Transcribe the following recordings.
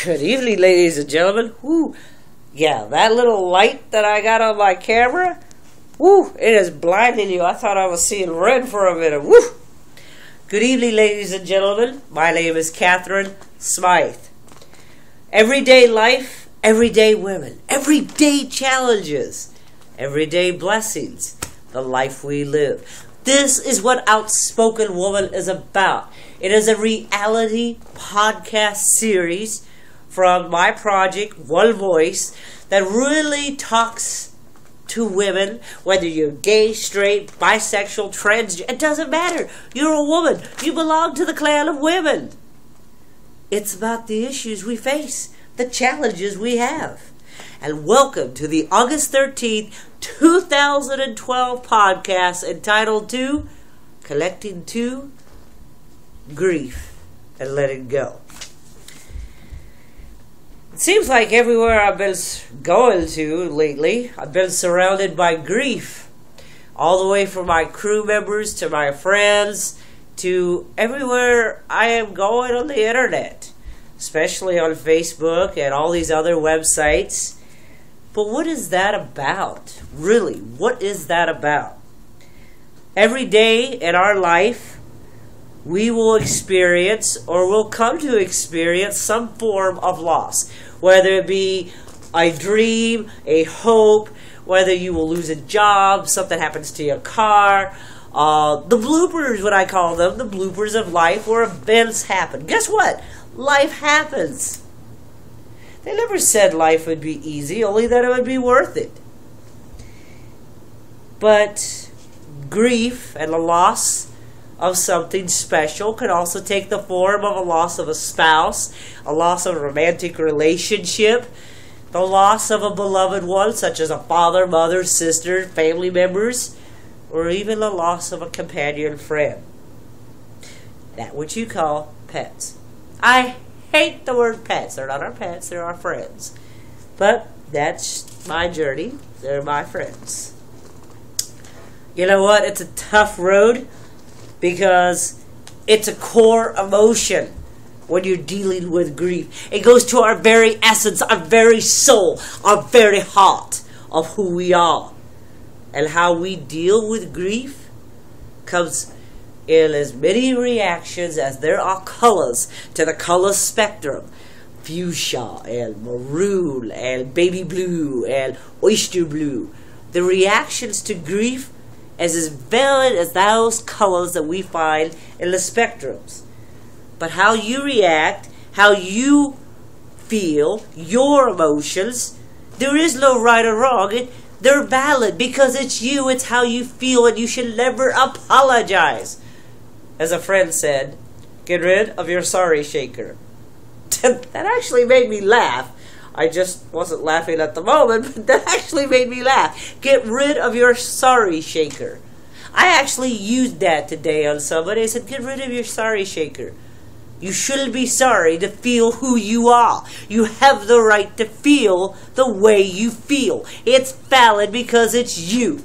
Good evening, ladies and gentlemen. Woo. Yeah, that little light that I got on my camera, woo, it is blinding you. I thought I was seeing red for a minute. Woo. Good evening, ladies and gentlemen. My name is Catherine Smythe. Everyday life, everyday women, everyday challenges, everyday blessings, the life we live. This is what Outspoken Woman is about. It is a reality podcast series from my project, One Voice, that really talks to women, whether you're gay, straight, bisexual, transgender, it doesn't matter. You're a woman. You belong to the clan of women. It's about the issues we face, the challenges we have. And welcome to the August 13th, 2012 podcast entitled to Collecting to Grief and Letting Go. It seems like everywhere I've been going to lately, I've been surrounded by grief. All the way from my crew members to my friends to everywhere I am going on the internet, especially on Facebook and all these other websites. But what is that about? Really, what is that about? Every day in our life, we will experience or will come to experience some form of loss. Whether it be a dream, a hope, whether you will lose a job, something happens to your car, the bloopers, what I call them, the bloopers of life where events happen. Guess what? Life happens. They never said life would be easy, only that it would be worth it. But grief and the loss of something special can also take the form of a loss of a spouse, a loss of a romantic relationship, the loss of a beloved one, such as a father, mother, sister, family members, or even the loss of a companion friend. That which you call pets. I hate the word pets. They're not our pets, they're our friends. But that's my journey. They're my friends. You know what? It's a tough road because it's a core emotion when you're dealing with grief. It goes to our very essence, our very soul, our very heart of who we are. And how we deal with grief comes in as many reactions as there are colors to the color spectrum. Fuchsia and maroon and baby blue and oyster blue. The reactions to grief is as valid as those colors that we find in the spectrums. But how you react, how you feel, your emotions, there is no right or wrong. They're valid because it's you, it's how you feel, and you should never apologize. As a friend said, get rid of your sorry shaker. That actually made me laugh. I just wasn't laughing at the moment, but that actually made me laugh. Get rid of your sorry shaker. I actually used that today on somebody. I said, get rid of your sorry shaker. You shouldn't be sorry to feel who you are. You have the right to feel the way you feel. It's valid because it's you.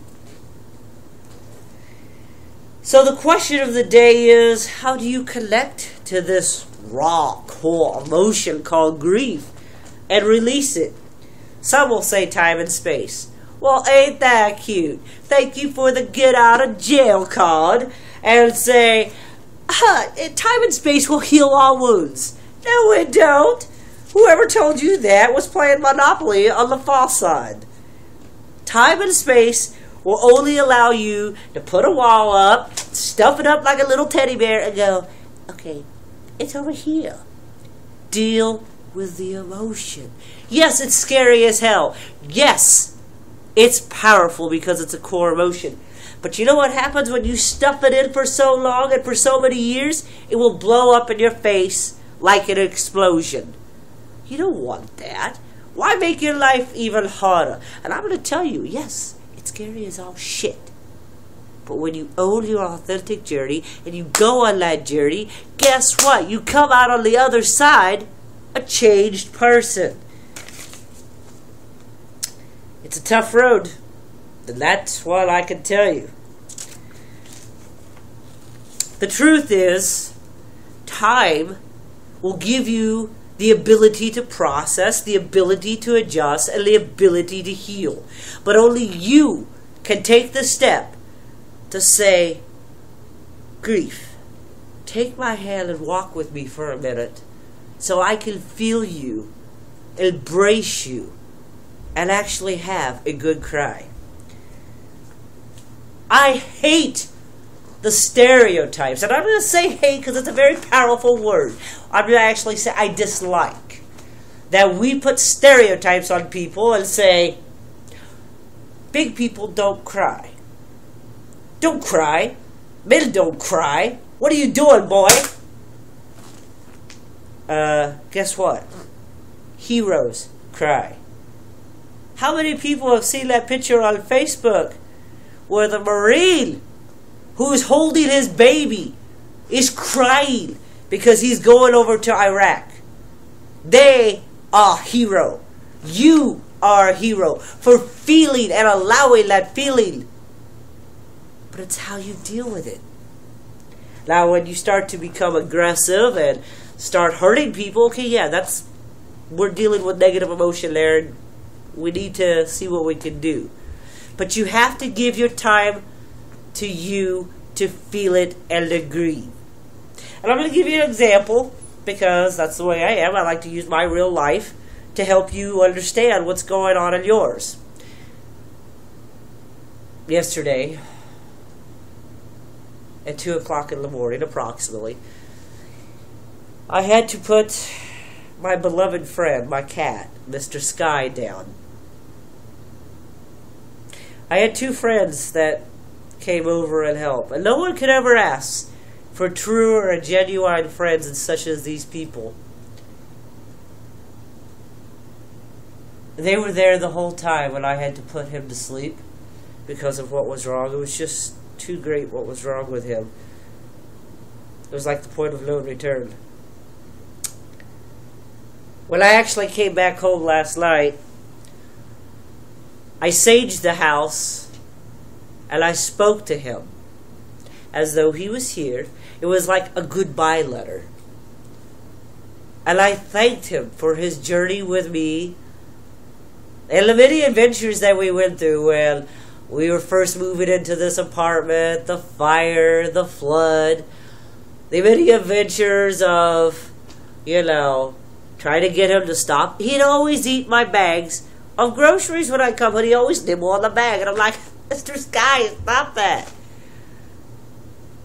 So the question of the day is, how do you connect to this raw, core emotion called grief and release it? Some will say time and space. Well, ain't that cute? Thank you for the get out of jail card. And say, time and space will heal all wounds. No, it don't. Whoever told you that was playing Monopoly on the far side. Time and space will only allow you to put a wall up, stuff it up like a little teddy bear, and go, okay, it's over here. Deal with the emotion. Yes, it's scary as hell. Yes, it's powerful because it's a core emotion. But you know what happens when you stuff it in for so long and for so many years? It will blow up in your face like an explosion. You don't want that. Why make your life even harder? And I'm going to tell you, yes, it's scary as all shit. But when you own your authentic journey and you go on that journey, guess what? You come out on the other side a changed person. It's a tough road. And that's what I can tell you. The truth is, time will give you the ability to process, the ability to adjust, and the ability to heal. But only you can take the step to say, grief, take my hand and walk with me for a minute so I can feel you, embrace you, and actually have a good cry. I hate the stereotypes, and I'm going to say hate because it's a very powerful word. I'm going to actually say I dislike that we put stereotypes on people and say, big people don't cry. Don't cry. Men don't cry. What are you doing, boy? Guess what? Heroes cry. How many people have seen that picture on Facebook where the Marine who's holding his baby is crying because he's going over to Iraq? They are a hero. You are a hero for feeling and allowing that feeling. But it's how you deal with it. Now, when you start to become aggressive and start hurting people, okay, yeah, we're dealing with negative emotion there, and we need to see what we can do. But you have to give your time to you to feel it and agree. And I'm going to give you an example because that's the way I am. I like to use my real life to help you understand what's going on in yours. Yesterday, at 2 o'clock in the morning approximately, I had to put my beloved friend, my cat, Mr. Sky, down. I had 2 friends that came over and helped, and no one could ever ask for true or genuine friends and such as these people. They were there the whole time when I had to put him to sleep because of what was wrong. It was just too great what was wrong with him. It was like the point of no return. When I actually came back home last night, I saged the house and I spoke to him as though he was here. It was like a goodbye letter. And I thanked him for his journey with me and the many adventures that we went through when we were first moving into this apartment, the fire, the flood, the many adventures of, trying to get him to stop. He'd always eat my bags of groceries when I come, but he always nibble on the bag. And I'm like, Mr. Sky, stop that.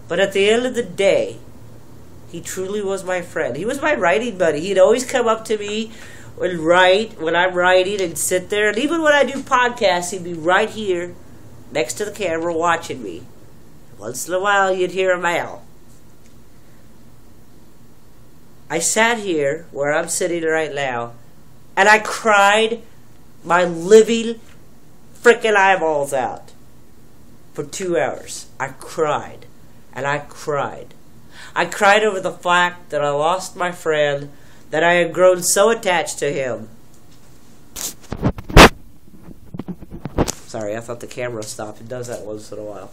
But at the end of the day, he truly was my friend. He was my writing buddy. He'd always come up to me and write when I'm writing and sit there. And even when I do podcasts, he'd be right here next to the camera watching me. Once in a while, you'd hear a meow. I sat here where I'm sitting right now, and I cried my living frickin' eyeballs out for 2 hours. I cried, and I cried. I cried over the fact that I lost my friend, that I had grown so attached to him. Sorry, I thought the camera stopped. It does that once in a while.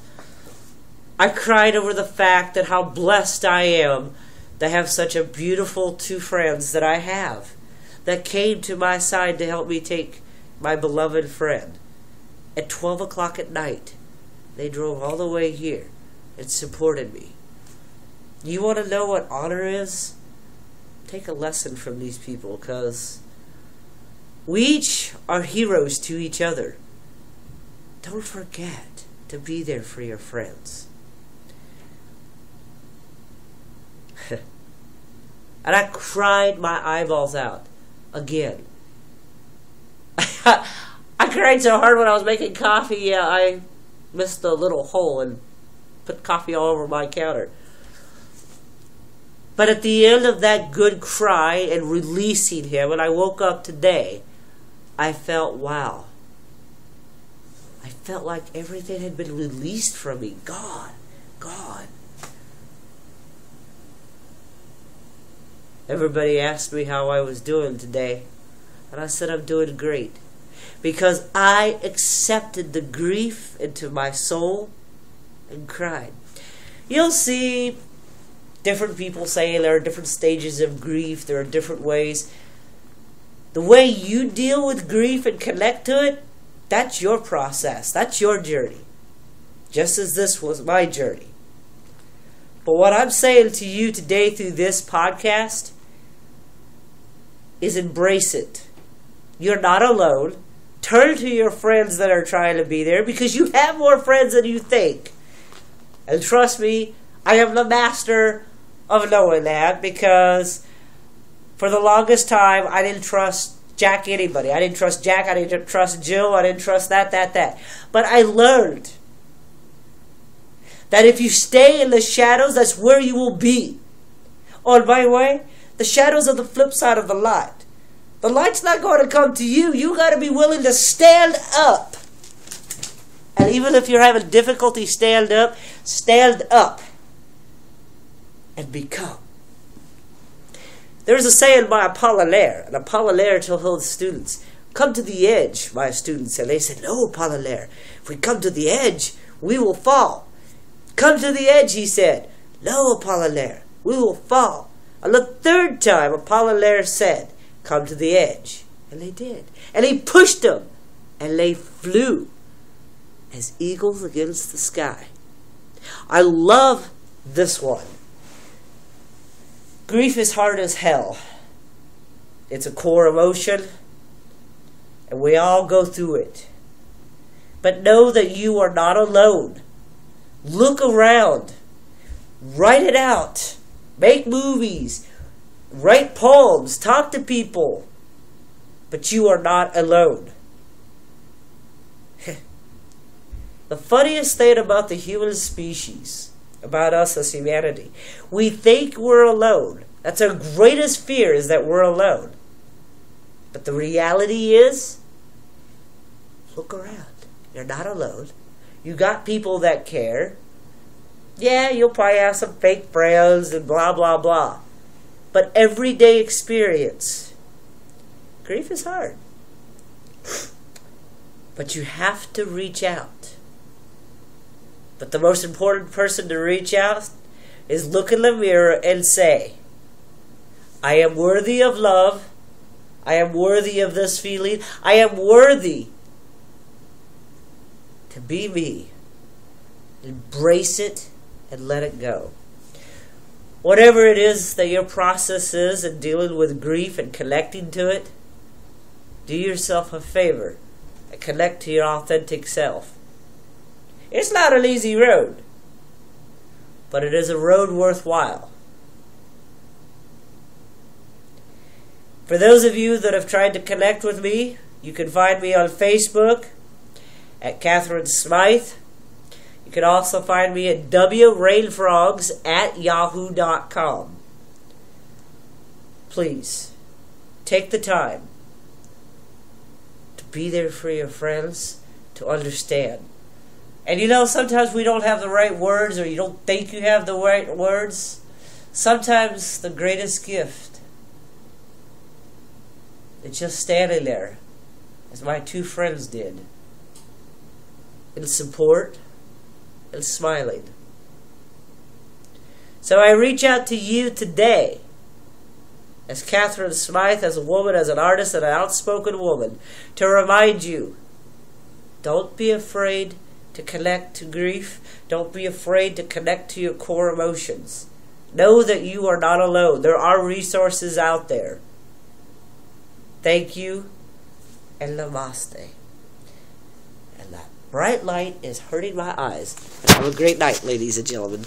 I cried over the fact that how blessed I am to have such a beautiful 2 friends that I have, that came to my side to help me take my beloved friend. At 12 o'clock at night, they drove all the way here and supported me. You want to know what honor is? Take a lesson from these people, because we each are heroes to each other. Don't forget to be there for your friends. And I cried my eyeballs out again. I cried so hard when I was making coffee, I missed a little hole and put coffee all over my counter. But at the end of that good cry and releasing him, when I woke up today, I felt, wow. I felt like everything had been released from me. God. Everybody asked me how I was doing today, and I said I'm doing great, because I accepted the grief into my soul and cried. You'll see Different people say there are different stages of grief. There are different ways. The way you deal with grief and connect to it, that's your process. That's your journey. Just as this was my journey. But what I'm saying to you today through this podcast is embrace it. You're not alone. Turn to your friends that are trying to be there, because you have more friends than you think. And trust me, I am the master of knowing that, because for the longest time I didn't trust Jack anybody. I didn't trust Jack, I didn't trust Jill, I didn't trust that. But I learned that if you stay in the shadows, that's where you will be. Oh, and by the way, the shadows are the flip side of the light. The light's not going to come to you. You got to be willing to stand up. And even if you're having difficulty stand up and become. There's a saying by Apollinaire, and Apollinaire told his students, "Come to the edge," my students said. They said, "No, Apollinaire, if we come to the edge, we will fall." "Come to the edge," he said. "No, Apollinaire, we will fall." On the third time, Apollinaire said, "Come to the edge." And they did. And he pushed them, and they flew as eagles against the sky. I love this one. Grief is hard as hell. It's a core emotion, and we all go through it. But know that you are not alone. Look around. Write it out. Make movies. Write poems. Talk to people. But you are not alone. The funniest thing about the human species, about us as humanity, we think we're alone. That's our greatest fear, is that we're alone. But the reality is, look around. You're not alone. You got people that care. Yeah, you'll probably have some fake friends and blah, blah, blah. But everyday experience, grief is hard. But you have to reach out. But the most important person to reach out is look in the mirror and say, I am worthy of love. I am worthy of this feeling. I am worthy to be me. Embrace it and let it go. Whatever it is that your process is in dealing with grief and connecting to it, do yourself a favor and connect to your authentic self. It's not an easy road, but it is a road worthwhile. For those of you that have tried to connect with me, you can find me on Facebook at Catherine Smythe. You can also find me at wrainfrogs@yahoo.com. Please, take the time to be there for your friends, to understand. And you know, sometimes we don't have the right words, or you don't think you have the right words. Sometimes the greatest gift is just standing there, as my two friends did, in support and smiling. So I reach out to you today, as Catherine Smythe, as a woman, as an artist, and an outspoken woman, to remind you, don't be afraid to connect to grief. Don't be afraid to connect to your core emotions. Know that you are not alone. There are resources out there. Thank you, and namaste. And that bright light is hurting my eyes. Have a great night, ladies and gentlemen.